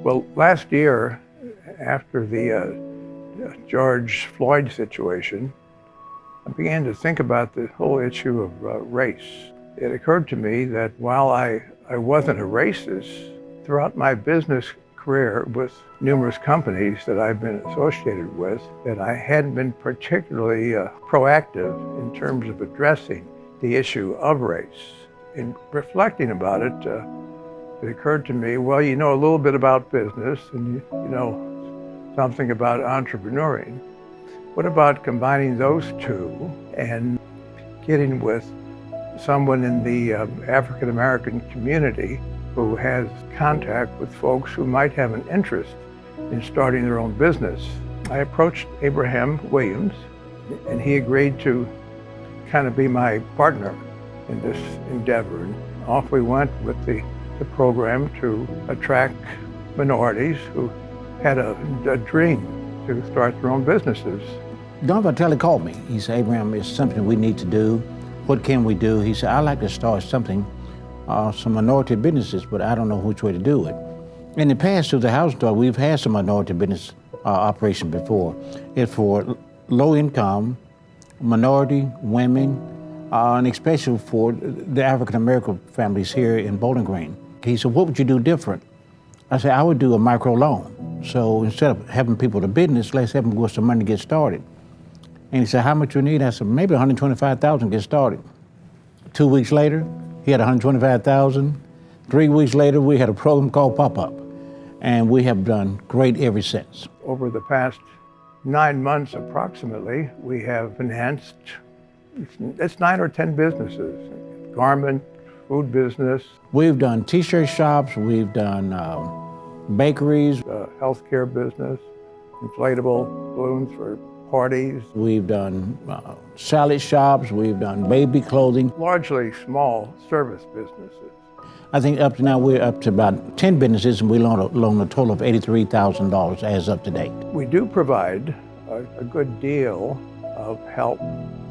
Well, last year, after the George Floyd situation, I began to think about the whole issue of race. It occurred to me that while I wasn't a racist, throughout my business career with numerous companies that I've been associated with, that I hadn't been particularly proactive in terms of addressing the issue of race. In reflecting about it, it occurred to me, well, you know a little bit about business and you know something about entrepreneuring. What about combining those two and getting with someone in the African American community who has contact with folks who might have an interest in starting their own business? I approached Abraham Williams, and he agreed to kind of be my partner in this endeavor. And off we went with the program to attract minorities who had a dream to start their own businesses. Don Vitale called me. He said, Abraham, it's something we need to do. What can we do? He said, I'd like to start something, some minority businesses, but I don't know which way to do it. In the past, through the housing store, we've had some minority business operation before. It's for low income, minority, women, and especially for the African American families here in Bowling Green. He said, what would you do different? I said, I would do a micro loan. So instead of having people to business, let's have them with some money to get started. And he said, how much you need? I said, maybe $125,000 to get started. 2 weeks later, he had $125,000. 3 weeks later, we had a program called Pop-Up. And we have done great ever since. Over the past 9 months approximately, we have financed, it's 9 or 10 businesses, garment, food business. We've done t-shirt shops, we've done bakeries. Healthcare business, inflatable balloons for parties. We've done salad shops, we've done baby clothing. Largely small service businesses. I think up to now we're up to about 10 businesses, and we loan a total of $83,000 as of to date. We do provide a good deal of help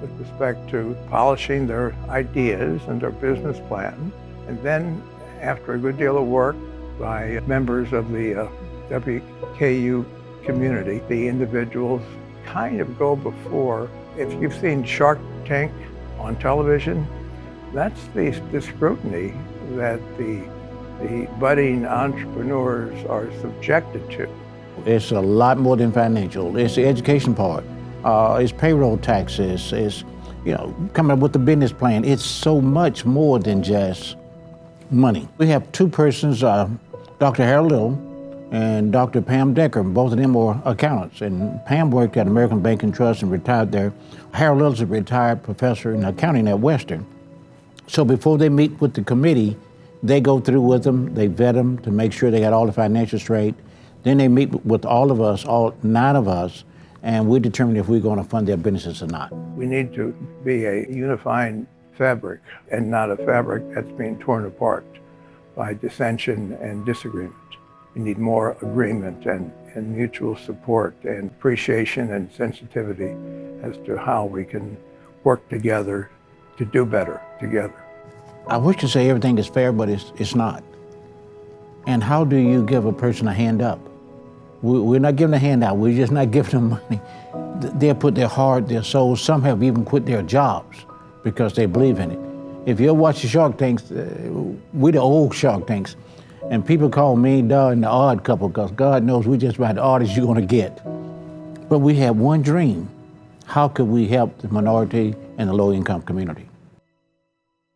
with respect to polishing their ideas and their business plan. And then after a good deal of work by members of the WKU community, the individuals kind of go before. If you've seen Shark Tank on television, that's the scrutiny that the budding entrepreneurs are subjected to. It's a lot more than financial. It's the education part. It's payroll taxes. It's coming up with the business plan. It's so much more than just money. We have two persons, Dr. Harold Little and Dr. Pam Decker. Both of them were accountants, and Pam worked at American Bank and Trust and retired there. Harold Little's a retired professor in accounting at Western. So before they meet with the committee, they go through with them, they vet them to make sure they got all the financials straight. Then they meet with all of us, all 9 of us, and we determine if we're going to fund their businesses or not. We need to be a unifying fabric and not a fabric that's being torn apart by dissension and disagreement. We need more agreement and mutual support and appreciation and sensitivity as to how we can work together to do better together. I wish to say everything is fair, but it's not. And how do you give a person a hand up? We're not giving a handout, we're just not giving them money. They'll put their heart, their soul, some have even quit their jobs because they believe in it. If you ever watch the Shark Tanks, we're the old Shark Tanks. And people call me and the odd couple because God knows we're just about the oddest you're gonna get. But we have one dream. How could we help the minority and the low-income community?